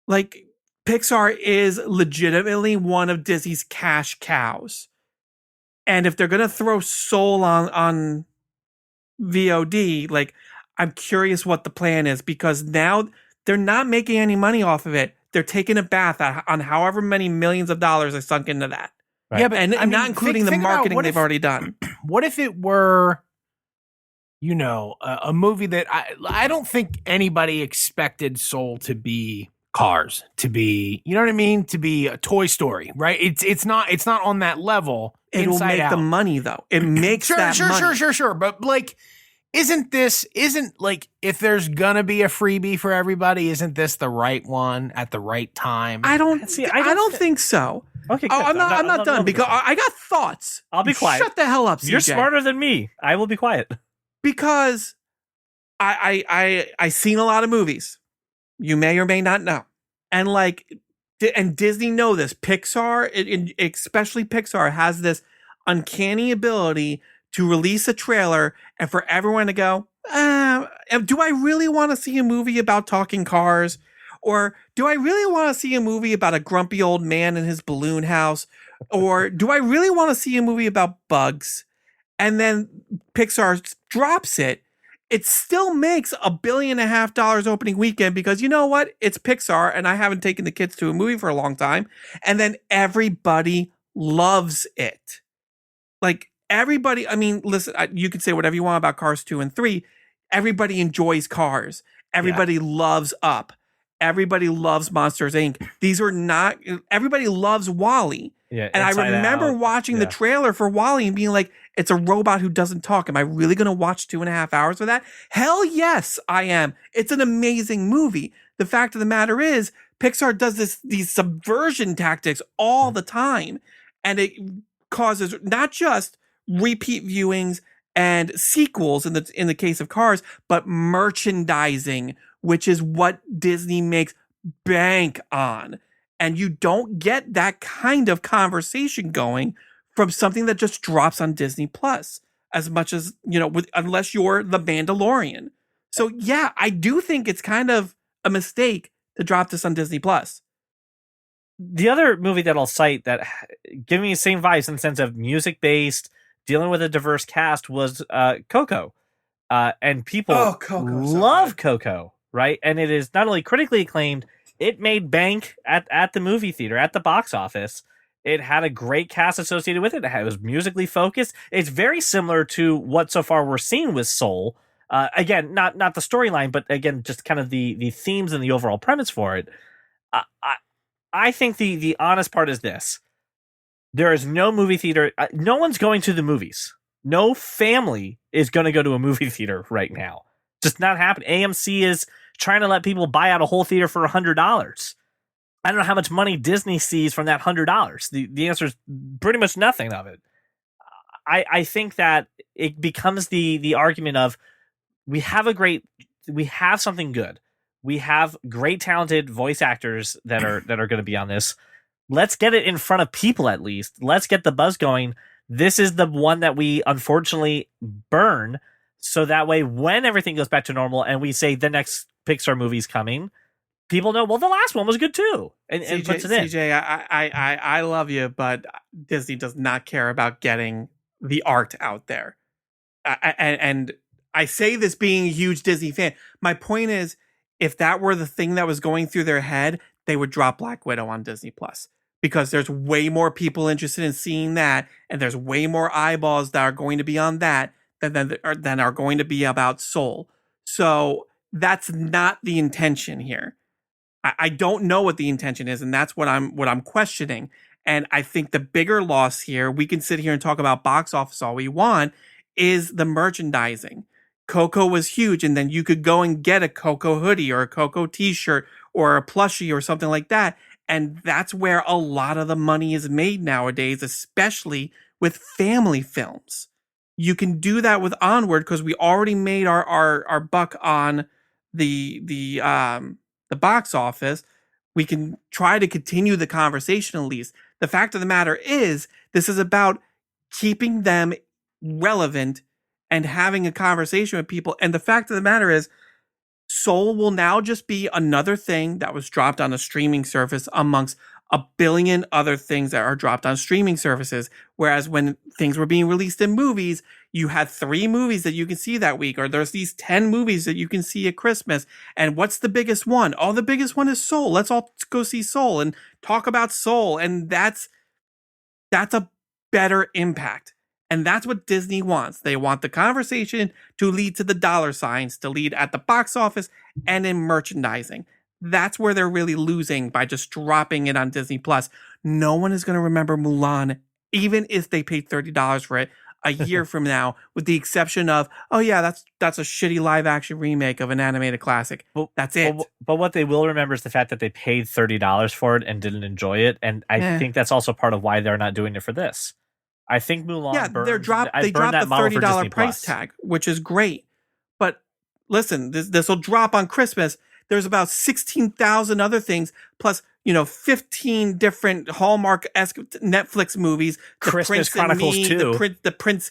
Like, Pixar is legitimately one of Disney's cash cows. And if they're going to throw Soul on VOD, like, I'm curious what the plan is, because now they're not making any money off of it. They're taking a bath on however many millions of dollars they sunk into that. Right. Yeah, but not including the marketing they've already done. What if it were, a movie that I don't think anybody expected Soul to be Cars, to be, you know what I mean, to be a Toy Story, right? It's not on that level. It'll make the money though. It makes money. Sure. But like, isn't like, if there's gonna be a freebie for everybody, isn't this the right one at the right time? I don't think so. Okay, I'm not done because I got thoughts. I'll be quiet. Shut the hell up, CJ. You're smarter than me. I will be quiet. Because I seen a lot of movies. You may or may not know. And Disney know this. Pixar, especially Pixar, has this uncanny ability to release a trailer and for everyone to go, do I really want to see a movie about talking cars? Or do I really want to see a movie about a grumpy old man in his balloon house? Or do I really want to see a movie about bugs? And then Pixar drops it. It still makes $1.5 billion opening weekend because you know what? It's Pixar and I haven't taken the kids to a movie for a long time. And then everybody loves it. Like everybody, I mean, listen, you can say whatever you want about Cars 2 and 3. Everybody enjoys Cars. Everybody loves Up. Everybody loves Monsters, Inc. Everybody loves WALL-E. Yeah, and I remember watching the trailer for WALL-E and being like, it's a robot who doesn't talk. Am I really going to watch 2.5 hours of that? Hell yes, I am. It's an amazing movie. The fact of the matter is, Pixar does these subversion tactics all the time. And it causes not just repeat viewings and sequels in the case of Cars, but merchandising, which is what Disney makes bank on. And you don't get that kind of conversation going from something that just drops on Disney Plus as much as, unless you're the Mandalorian. So yeah, I do think it's kind of a mistake to drop this on Disney Plus. the other movie that I'll cite that gave me the same vibes in the sense of music based, dealing with a diverse cast was Coco. And people Oh, Coco, so love good. Coco, right? And it is not only critically acclaimed, it made bank at the movie theater, at the box office. It had a great cast associated with it. It was musically focused. It's very similar to what so far we're seeing with Soul. Again, not the storyline, but again, just kind of the themes and the overall premise for it. I I, I think the honest part is this: there is no movie theater. No one's going to the movies. No family is going to go to a movie theater right now. Just not happening. AMC is trying to let people buy out a whole theater for $100. I don't know how much money Disney sees from that $100. The answer is pretty much nothing of it. I think that it becomes the argument of we have we have something good. We have great talented voice actors that are going to be on this. Let's get it in front of people at least. Let's get the buzz going. This is the one that we unfortunately burn. So that way, when everything goes back to normal and we say the next Pixar movie's coming, people know, well, the last one was good too. And puts it in. CJ, I love you, but Disney does not care about getting the art out there. And I say this being a huge Disney fan. My point is, if that were the thing that was going through their head, they would drop Black Widow on Disney Plus, because there's way more people interested in seeing that, and there's way more eyeballs that are going to be on that than are going to be about Soul. So that's not the intention here. I don't know what the intention is, and that's what I'm questioning. And I think the bigger loss here, we can sit here and talk about box office all we want, is the merchandising. Coco was huge, and then you could go and get a Coco hoodie or a Coco t-shirt or a plushie or something like that. And that's where a lot of the money is made nowadays, especially with family films. You can do that with Onward because we already made our buck on the box office. We can try to continue the conversation at least. The fact of the matter is, this is about keeping them relevant and having a conversation with people. And the fact of the matter is, Soul will now just be another thing that was dropped on a streaming service amongst a billion other things that are dropped on streaming services. Whereas when things were being released in movies, you had 3 movies that you can see that week, or there's these 10 movies that you can see at Christmas. And what's the biggest one? Oh, the biggest one is Soul. Let's all go see Soul and talk about Soul. And that's a better impact. And that's what Disney wants. They want the conversation to lead to the dollar signs, to lead at the box office and in merchandising. That's where they're really losing by just dropping it on Disney Plus. No one is going to remember Mulan, even if they paid $30 for it a year from now, with the exception of, oh yeah, that's a shitty live action remake of an animated classic. That's it. But what they will remember is the fact that they paid $30 for it and didn't enjoy it. And I think that's also part of why they're not doing it for this. I think Mulan. Yeah, they dropped the $30 price tag, which is great. But listen, this will drop on Christmas. There's about 16,000 other things, plus 15 different Hallmark-esque Netflix movies. Christmas Chronicles 2. The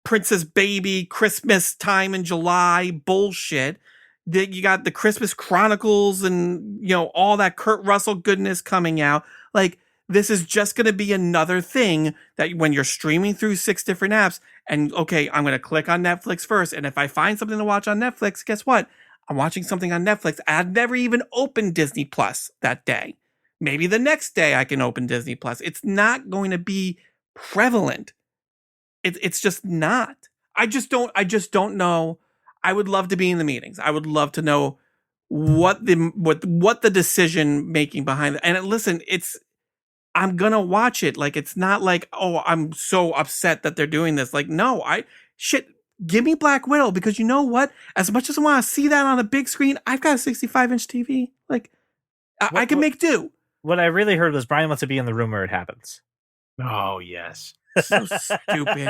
Princess Baby, Christmas Time in July bullshit. You got the Christmas Chronicles and all that Kurt Russell goodness coming out. Like, this is just going to be another thing that when you're streaming through 6 different apps and, okay, I'm going to click on Netflix first. And if I find something to watch on Netflix, guess what? I'm watching something on Netflix. I'd never even opened Disney Plus that day. Maybe the next day I can open Disney Plus. It's not going to be prevalent. It's just not. I just don't know. I would love to be in the meetings. I would love to know what the decision making behind it. And listen, I'm gonna watch it. Like, it's not like, oh, I'm so upset that they're doing this. Like, no, give me Black Widow, because you know what? As much as I want to see that on a big screen, I've got a 65-inch TV. Like, I can make do. What I really heard was Brian wants to be in the room where it happens. Oh, yes. So stupid.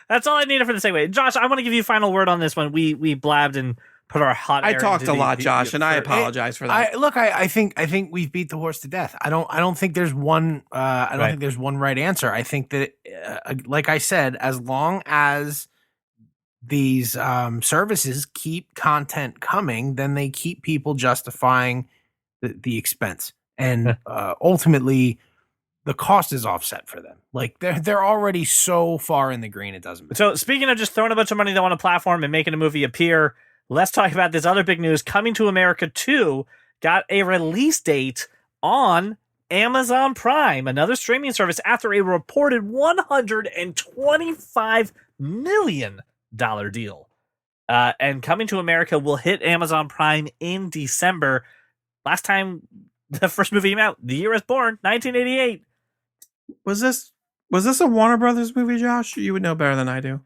That's all I needed for the segue. Josh, I want to give you a final word on this one. We blabbed and put our hot air. I talked a lot, Josh, and I apologize for that. I think we've beat the horse to death. I don't think there's one. I don't think there's one right answer. I think that, like I said, as long as these services keep content coming, then they keep people justifying the expense. and ultimately the cost is offset for them. Like they're already so far in the green, it doesn't matter. So speaking of just throwing a bunch of money on a platform and making a movie appear, let's talk about this other big news. Coming to America 2 got a release date on Amazon Prime, another streaming service, after a reported $125 million deal. And Coming to America will hit Amazon Prime in December. Last time the first movie came out, The Year Is Born, 1988. Was this a Warner Brothers movie, Josh? You would know better than I do.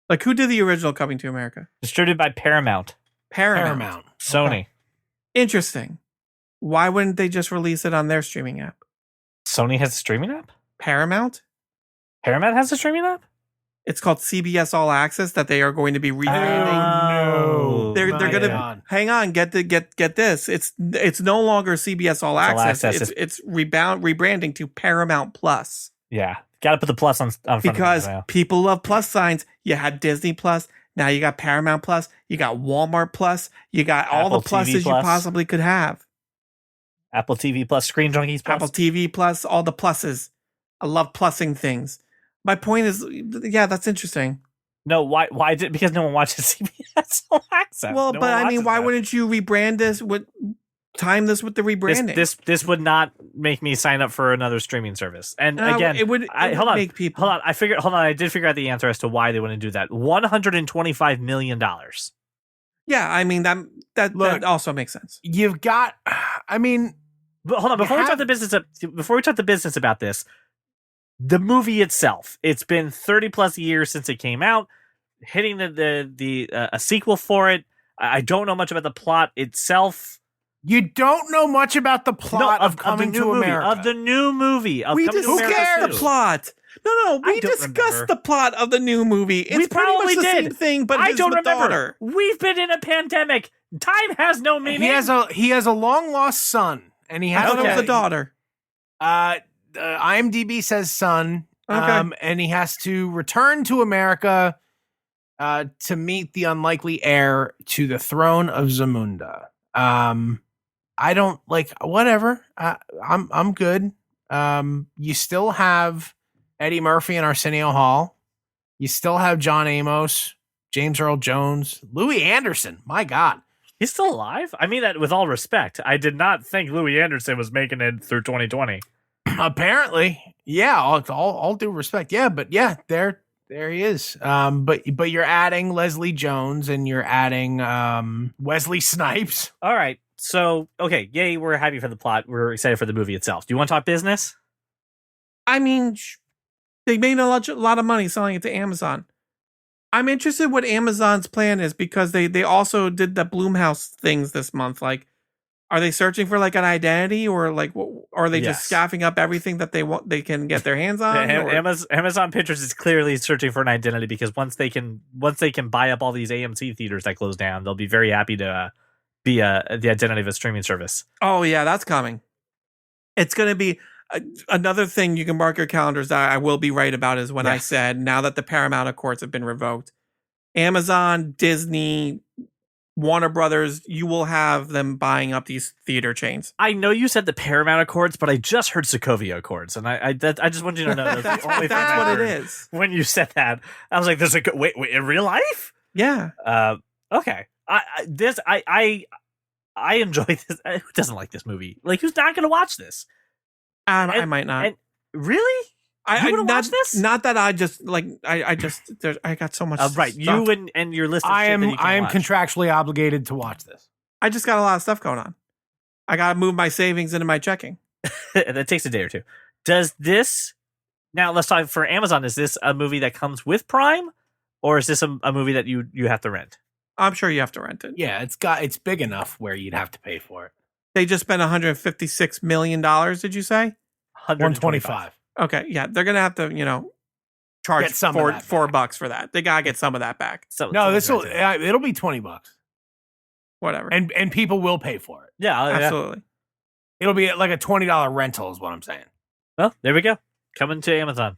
Like, who did the original Coming to America? Distributed by Paramount. Paramount. Sony. Okay. Interesting. Why wouldn't they just release it on their streaming app? Sony has a streaming app? Paramount? Paramount has a streaming app? It's called CBS All Access that they are going to be rebranding. Oh, they're going to hang on. Get this. It's no longer CBS All Access. It's rebranding to Paramount Plus. Yeah, got to put the plus on front because of it now. People love plus signs. You had Disney Plus. Now you got Paramount Plus. You got Walmart Plus. You got all Apple the pluses TV Plus. you possibly could have. Apple TV Plus, Screen Junkies Plus. Apple TV Plus, all the pluses. I love plussing things. My point is, yeah, that's interesting. No, why because no one watches CBS All Access. Well, No but one I mean, watches why that. wouldn't you rebrand this? Time this with the rebranding? This would not make me sign up for another streaming service. And again, it would make people. Hold on, I did figure out the answer as to why they wouldn't do that. $125 million. Yeah, I mean that also makes sense. You've got, I mean, but hold on, before we talk the business about this, the movie itself, it's been 30 plus years since it came out, hitting a sequel for it. I don't know much about the plot itself. You don't know much about the plot of Coming to America. Of the new movie. We discussed the plot. No, we discussed the plot of the new movie. It's we probably pretty much the did. same thing, but I don't remember. Daughter. We've been in a pandemic. Time has no meaning. He has a long lost son, and he has the daughter. IMDb says son, okay. And he has to return to America to meet the unlikely heir to the throne of Zamunda. I don't like whatever. I'm good. You still have Eddie Murphy and Arsenio Hall. You still have John Amos, James Earl Jones, Louis Anderson. My God. He's still alive? I mean that with all respect. I did not think Louis Anderson was making it through 2020. Apparently. Yeah, all due respect. Yeah, but yeah, there he is. But you're adding Leslie Jones and you're adding Wesley Snipes. All right. So, okay, yay, we're happy for the plot. We're excited for the movie itself. Do you want to talk business? I mean, they made a lot of money selling it to Amazon. I'm interested what Amazon's plan is because they also did the Blumhouse things this month. Like, are they searching for like an identity or like, are they just scaffing up everything that they can get their hands on? Amazon Pictures is clearly searching for an identity because once they can buy up all these AMC theaters that close down, they'll be very happy to be the identity of a streaming service. Oh yeah, that's coming. It's going to be another thing you can mark your calendars that I will be right about is when I said now that the Paramount Accords have been revoked, Amazon, Disney, Warner Brothers, you will have them buying up these theater chains. I know you said the Paramount Accords, but I just heard Sokovia Accords, and I just wanted you to know that's the only that's thing what it is. When you said that, I was like, "There's wait in real life?" Yeah. Okay. I enjoy this. Who doesn't like this movie? Like, who's not going to watch this? I might not. Really? You want to watch this? Not that I just like. I got so much. Right, stuff. you and your list. Of I am watch. contractually obligated to watch this. I just got a lot of stuff going on. I got to move my savings into my checking. That takes a day or two. Does this now? Let's talk for Amazon. Is this a movie that comes with Prime, or is this a movie that you have to rent? I'm sure you have to rent it. Yeah, it's big enough where you'd have to pay for it. They just spent $156 million. Did you say? 125. Okay, yeah, they're gonna have to, charge $4 for that. They gotta get some of that back. No, it'll be $20. Whatever, and people will pay for it. Yeah, absolutely. It'll be like a $20 rental, is what I'm saying. Well, there we go, coming to Amazon.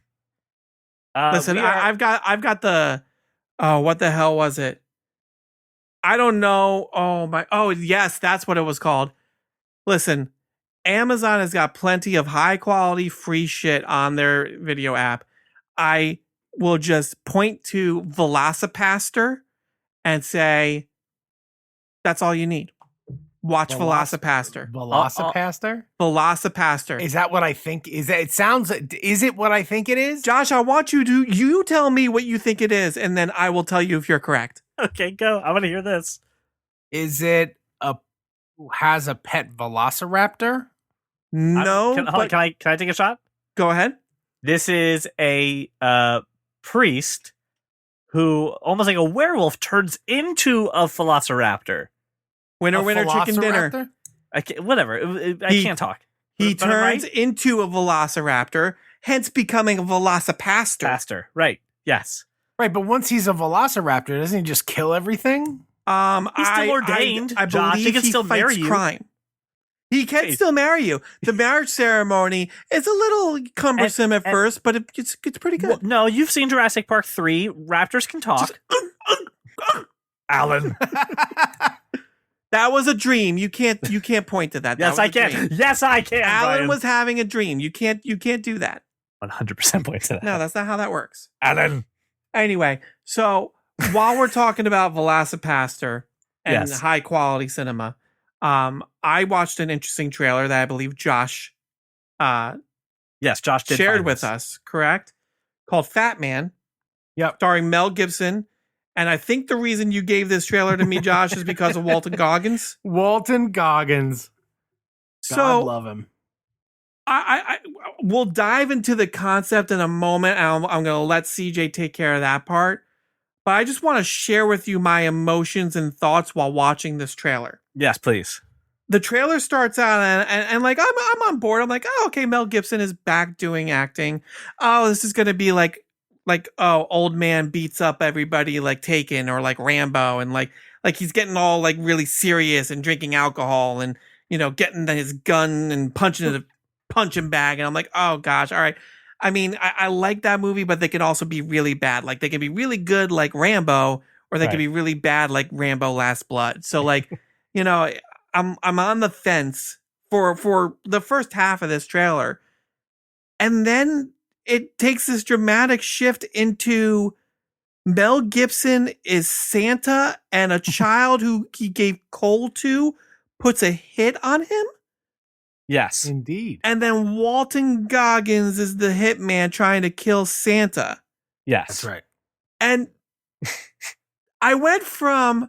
Listen, I've got the. Oh, what the hell was it? I don't know. Oh yes, that's what it was called. Listen, Amazon has got plenty of high quality free shit on their video app. I will just point to Velocipastor and say, that's all you need. Watch Velocipastor. Velocipastor? Velocipastor. Is that what I think? Is it what I think it is? Josh, I want you tell me what you think it is, and then I will tell you if you're correct. Okay, go. I want to hear this. Is it has a pet velociraptor? No. Can I take a shot? Go ahead. This is a priest who, almost like a werewolf, turns into a velociraptor. Winner, chicken dinner. I can't, whatever. I can't talk. He But I'm turns right? into a velociraptor, hence becoming a Velocipastor. Faster. Right. Yes. Right, but once he's a velociraptor, doesn't he just kill everything? He's still ordained. I Josh. believe He can still fights marry you. crime. He can Hey. still marry you. The marriage ceremony is a little cumbersome at first, but it's pretty good. Well, no, you've seen Jurassic Park 3. Raptors can talk. Alan. That was a dream. You can't point to that. Yes, I can. Yes, I can. Alan Brian. was having a dream. You can't do that. 100% point to that. No, that's not how that works. Alan. Anyway, so while we're talking about Velocipastor and Yes. high quality cinema, I watched an interesting trailer that I believe Josh Yes, Josh did shared find with this. us, correct? Called Fatman. Yep. Starring Mel Gibson. And I think the reason you gave this trailer to me, Josh, is because of Walton Goggins. Walton Goggins. God So love him. I we'll dive into the concept in a moment. I'm going to let CJ take care of that part. But I just want to share with you my emotions and thoughts while watching this trailer. Yes, please. The trailer starts out and like I'm on board. I'm like, oh, okay, Mel Gibson is back doing acting. Oh, this is gonna be like old man beats up everybody like Taken or like Rambo, and like he's getting all like really serious and drinking alcohol and getting his gun and punching the punching bag. And I'm like, oh gosh, all right. I mean, I like that movie, but they can also be really bad. Like they can be really good like Rambo, or they can be really bad like Rambo Last Blood. So like, I'm on the fence for the first half of this trailer. And then it takes this dramatic shift into Mel Gibson is Santa, and a child who he gave coal to puts a hit on him. Yes. Indeed. And then Walton Goggins is the hitman trying to kill Santa. Yes. That's right. And I went from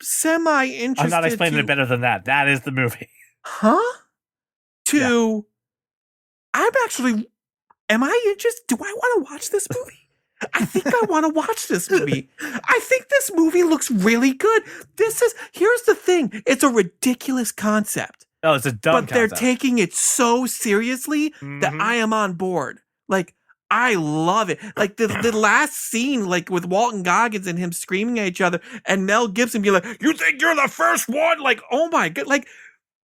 semi-interested I'm not explaining it better than that. That is the movie. Huh? I'm actually, am I interested? Do I want to watch this movie? I think I want to watch this movie. I think this movie looks really good. Here's the thing. It's a ridiculous concept. Oh, it's a dumb But they're concept. taking it so seriously that I am on board. Like, I love it. Like the last scene, like with Walton Goggins and him screaming at each other, and Mel Gibson be like, "You think you're the first one?" Like, oh my god! Like,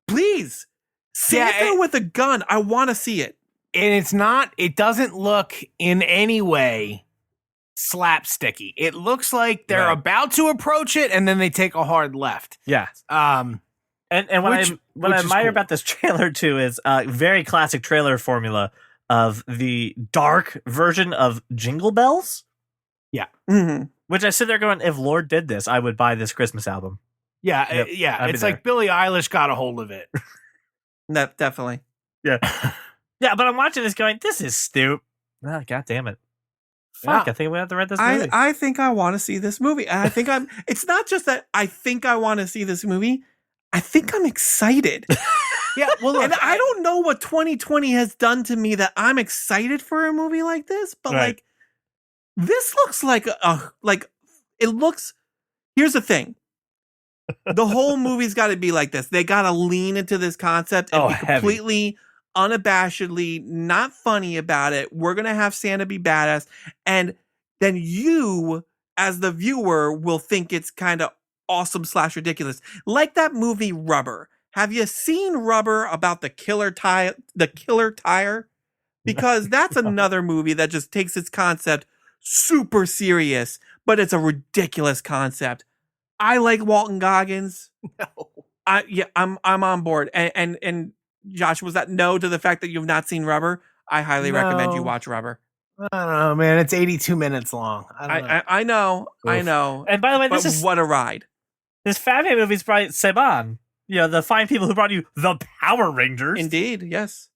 please, Santa with a gun. I want to see it. And it doesn't look in any way slapsticky. It looks like they're about to approach it, and then they take a hard left. Yeah. Um, And what I is admire cool. about this trailer too is very classic trailer formula of the dark version of Jingle Bells. Yeah. Mm-hmm. Which I sit there going, if Lord did this, I would buy this Christmas album. Yeah, Yep, yeah. I'd be It's there. like Billie Eilish got a hold of it. Definitely. Yeah. Yeah, but I'm watching this going, this is stupid. Oh, God damn it. Fuck, Yeah. I think we have to rent this movie. I think I want to see this movie. And I think it's not just that I think I want to see this movie. I think I'm excited. Yeah, well, look, And I don't know what 2020 has done to me that I'm excited for a movie like this, but Right. like this looks like it looks. Here's the thing. The whole movie's got to be like this. They got to lean into this concept and Oh, be heavy. completely unabashedly not funny about it. We're going to have Santa be badass, and then you as the viewer will think it's kind of awesome / ridiculous. Like that movie Rubber. Have you seen Rubber about the killer tire? Because that's another movie that just takes its concept super serious, but it's a ridiculous concept. I like Walton Goggins. No. I'm on board. And Josh, was that no to the fact that you've not seen Rubber? I highly recommend you No. watch Rubber. I don't know, man. It's 82 minutes long. I know. And by the way, But what a ride. this Fatman movie's by Saban. You know, the fine people who brought you the Power Rangers. Indeed, yes.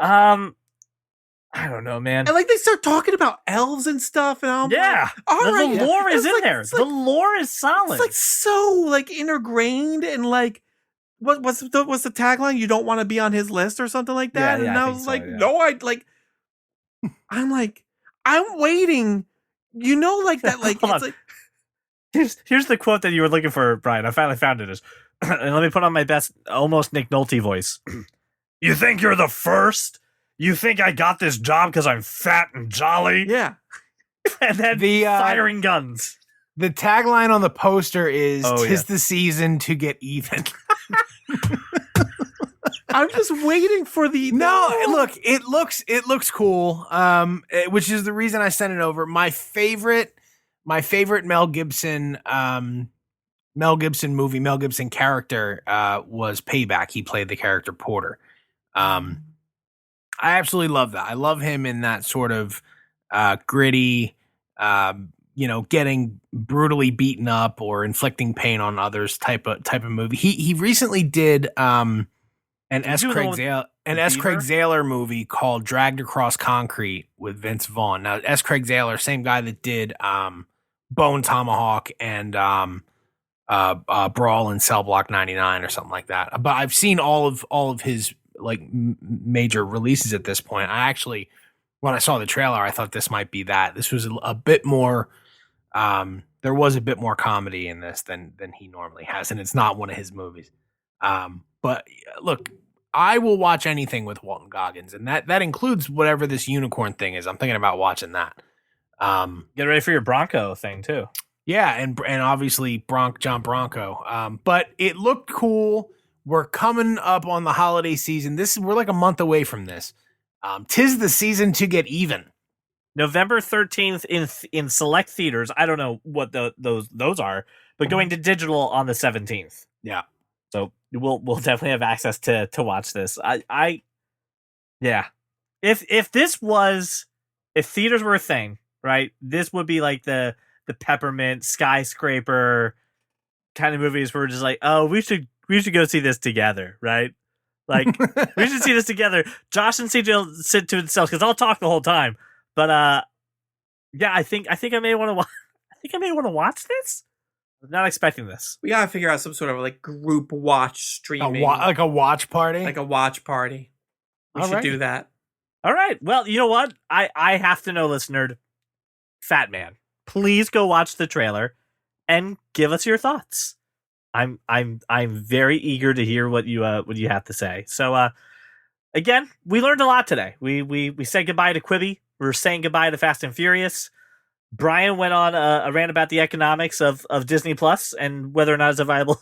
I don't know, man. And like they start talking about elves and stuff, and I'm Yeah, like, all right, the lore is It's in like- there. it's The like- lore is solid. It's like so like ingrained and like what's the tagline? You don't want to be on his list or something like that. Yeah, and I I think was so, like, yeah. no, I'm like, I'm waiting. You know, like that, like Hold it's on. like Here's the quote that you were looking for, Brian. I finally found it. And let me put on my best, almost Nick Nolte voice. You think you're the first? You think I got this job because I'm fat and jolly? yeah. And then firing guns. The tagline on the poster is Oh, "Tis yeah. the season to get even." I'm just waiting for the Look, it looks cool. Which is the reason I sent it over. My favorite Mel Gibson movie, Mel Gibson character was Payback. He played the character Porter. I absolutely love that. I love him in that sort of gritty, getting brutally beaten up or inflicting pain on others type of movie. He recently did an S. do the Craig one with Zale Beaver? Zahler movie called Dragged Across Concrete with Vince Vaughn. Now S. Craig Zahler, same guy that did Bone Tomahawk and Brawl in Cell Block 99 or something like that. But I've seen all of his like major releases at this point. I actually, when I saw the trailer, I thought this might be that. This was a bit more. There was a bit more comedy in this than he normally has, and it's not one of his movies. But look, I will watch anything with Walton Goggins, and that includes whatever this unicorn thing is. I'm thinking about watching that. Get ready for your Bronco thing, too. Yeah, and obviously John Bronco. But it looked cool. We're coming up on the holiday season. We're like a month away from this. 'Tis the season to get even. November 13th in select theaters. I don't know what those are, but going to digital on the 17th. Yeah. So we'll definitely have access to watch this. Yeah. If theaters were a thing, right? This would be like the Peppermint Skyscraper kind of movies where we're just like, oh, we should go see this together, right? Like we should see this together. Josh and CJ will sit to themselves because I'll talk the whole time. But yeah, I think I may want to watch. I think I may want to watch this. I'm not expecting this. We gotta figure out some sort of like group watch streaming, like a watch party. like a watch party. We should do that. All right. Well, you know what? I have to know, listener. Fatman, please go watch the trailer and give us your thoughts. I'm very eager to hear what you have to say. So again, we learned a lot today. We said goodbye to Quibi. We're saying goodbye to Fast and Furious. Brian went on a rant about the economics of Disney Plus and whether or not it's a viable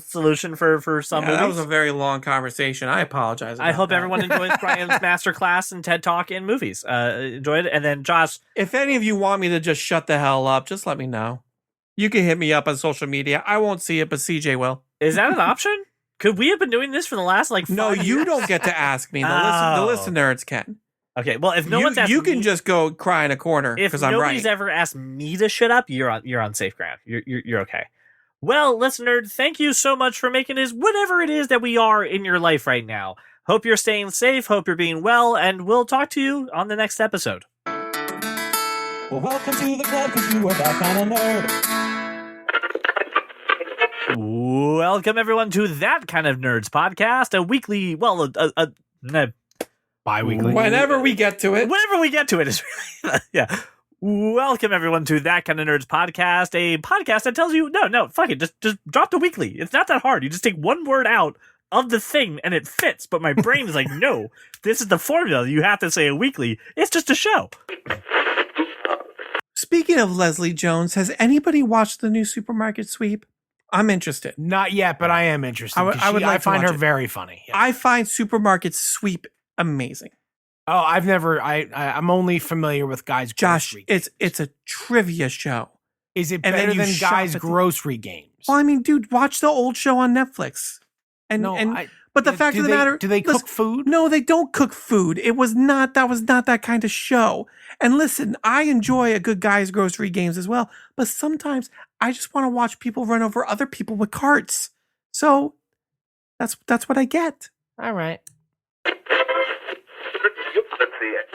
solution for some movies. That was a very long conversation. I apologize. I hope that. everyone enjoys Brian's masterclass and TED Talk in movies. Enjoyed it. And then Josh, If any of you want me to just shut the hell up, just let me know. You can hit me up on social media. I won't see it, but CJ will. is that an option? Could we have been doing this for the last like 5 No, you years? don't get to ask me. The Oh. listeners can. Okay, well, if no one's asked you can me, just go cry in a corner if because I'm nobody's right. ever asked me to shut up, you're on safe ground. You're okay. Well, listener, thank you so much for making this whatever it is that we are in your life right now. Hope you're staying safe. Hope you're being well, and we'll talk to you on the next episode. Well, welcome to the club because you are that kind of nerd. Welcome everyone to That Kind of Nerds podcast, a weekly, well, Bi-weekly. Whenever we get to it. whenever we get to it is really, yeah. Welcome everyone to That Kind of Nerds podcast, a podcast that tells you no, fuck it, just drop the weekly. It's not that hard. You just take one word out of the thing and it fits. But my brain is like, no, this is the formula. You have to say a weekly. It's just a show. Speaking of Leslie Jones, has anybody watched the new Supermarket Sweep? I'm interested. Not yet, but I am interested. I would like to find watch her it. very funny. Yeah. I find Supermarket Sweep amazing. Oh, I've never. I'm only familiar with Guys Josh, Grocery it's a trivia show. Is it and then better you than shop Guys at the- Grocery Games? Well, I mean, dude, watch the old show on Netflix. But the fact of the matter, do they cook food? No, they don't cook food. That was not that kind of show. And listen, I enjoy a good Guy's Grocery Games as well, but sometimes I just want to watch people run over other people with carts. So that's what I get. All right. Let's see it.